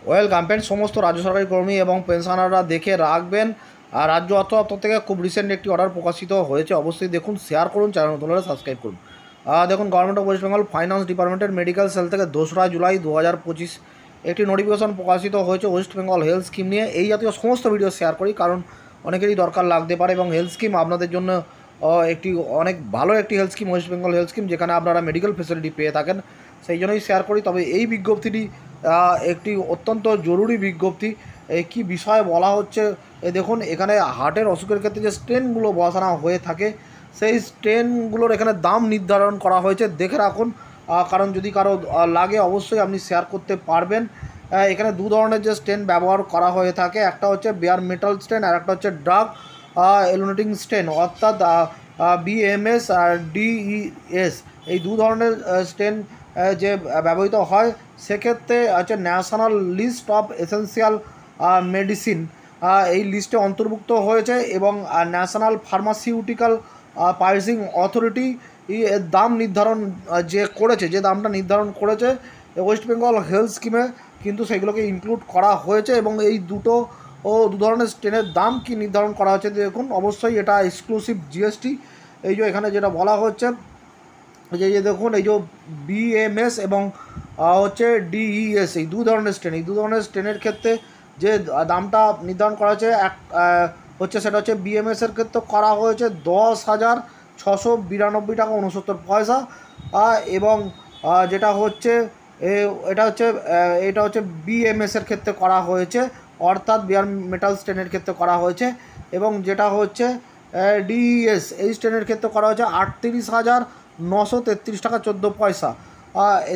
Welcome friend. সমস্ত রাজ্য সরকারি কর্মী এবং পেনশনাররা দেখে রাখবেন, আর রাজ্য অর্থ দপ্তর থেকে খুব রিসেন্ট একটি অর্ডার প্রকাশিত হয়েছে। অবশ্যই দেখুন, শেয়ার করুন, চ্যানেল নতুন হলে সাবস্ক্রাইব করুন। দেখুন, government of West Bengal finance ডিপার্টমেন্টের মেডিকেল সেল থেকে 2রা জুলাই 2025 একটি নোটিফিকেশন প্রকাশিত হয়েছে ওয়েস্ট বেঙ্গল হেলথ স্কিম নিয়ে। এই জাতীয় সমস্ত ভিডিও শেয়ার করি কারণ অনেকেরই দরকার লাগতে পারে, এবং হেলথ স্কিম আপনাদের জন্য একটি অনেক ভালো একটি health scheme, West Bengal health scheme, যেখানে আপনারা মেডিকেল ফেসিলিটি পেয়ে থাকেন। সেই জন্যই শেয়ার করি। তবে এই বিজ্ঞপ্তিটি একটি অত্যন্ত জরুরি বিজ্ঞপ্তি। কি বিষয়ে বলা হচ্ছে দেখুন, এখানে হার্টের অসুখের ক্ষেত্রে যে স্টেনগুলো বসানো হয়ে থাকে, সেই স্টেনগুলোর এখানে দাম নির্ধারণ করা হয়েছে। দেখে রাখুন, কারণ যদি কারো লাগে অবশ্যই আপনি শেয়ার করতে পারবেন। এখানে দু ধরনের যে স্টেন ব্যবহার করা হয়ে থাকে, একটা হচ্ছে বেয়ার মেটাল স্টেন আর একটা হচ্ছে ড্রাগ এলুনেটিং স্টেন, অর্থাৎ বিএমএস আর ডিইএস। এই দু ধরনের স্টেন যে ব্যবহৃত হয়, সেক্ষেত্রে হচ্ছে national list of essential medicine এই লিস্টে অন্তর্ভুক্ত হয়েছে, এবং ন্যাশনাল ফার্মাসিউটিক্যাল প্রাইসিং অথরিটি এর দাম নির্ধারণ যে দামটা নির্ধারণ করেছে ওয়েস্ট বেঙ্গল হেলথ স্কিমে, কিন্তু সেগুলোকে ইনক্লুড করা হয়েছে। এবং এই দু ধরনের স্টেনের দাম কি নির্ধারণ করা হয়েছে দেখুন। অবশ্যই এটা এক্সক্লুসিভ জিএসটি। এই যে এখানে যেটা বলা হচ্ছে, যে দেখুন, এই যে বিএমএস এবং হচ্ছে ডিইএস, এই দু ধরনের স্টেনের ক্ষেত্রে যে দামটা নির্ধারণ করা হয়েছে সেটা হচ্ছে বিএমএসের ক্ষেত্রে করা হয়েছে 10,692 টাকা 69 পয়সা। এবং যেটা হচ্ছে এটা হচ্ছে বিএমএসের ক্ষেত্রে করা হয়েছে, অর্থাৎ বিয়ার মেটাল স্টেনের ক্ষেত্রে করা হয়েছে। এবং যেটা হচ্ছে ডিইএস, এই স্টেনের ক্ষেত্রে করা হয়েছে 38,933 টাকা 14 পয়সা।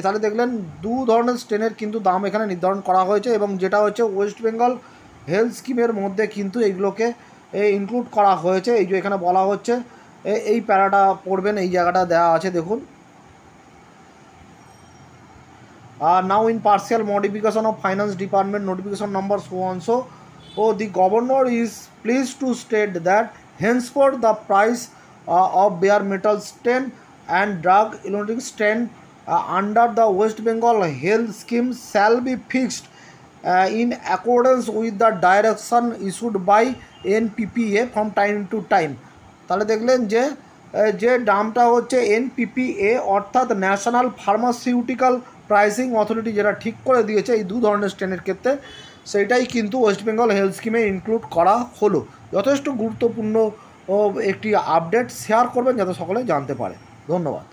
তাহলে দেখলেন দু ধরনের স্টেনের কিন্তু দাম এখানে নির্ধারণ করা হয়েছে, এবং যেটা হচ্ছে ওয়েস্ট বেঙ্গল হেলথ স্কিমের মধ্যে কিন্তু এইগুলোকে ইনক্লুড করা হয়েছে। এই যে এখানে বলা হচ্ছে, এই প্যারাটা পড়বেন, এই জায়গাটা দেওয়া আছে দেখুন। Now in partial modification of finance department notification number so and so, the governor is pleased to state that henceforth the price of bare metal stain and drug eluting stain under the West Bengal health scheme shall be fixed in accordance with the direction issued by NPPA from time to time. তাহলে দেখলেন যে দামটা হচ্ছে NPPA, অর্থাৎ national pharmaceutical pricing authority যেটা ঠিক করে দিয়েছে এই দু ধরনের স্টেনের ক্ষেত্রে, সেইটাই কিন্তু ওয়েস্ট বেঙ্গল হেলথ স্কিমে ইনক্লুড করা হলো। যথেষ্ট গুরুত্বপূর্ণ একটি আপডেট, শেয়ার করবেন যাতে সকলে জানতে পারে। ধন্যবাদ।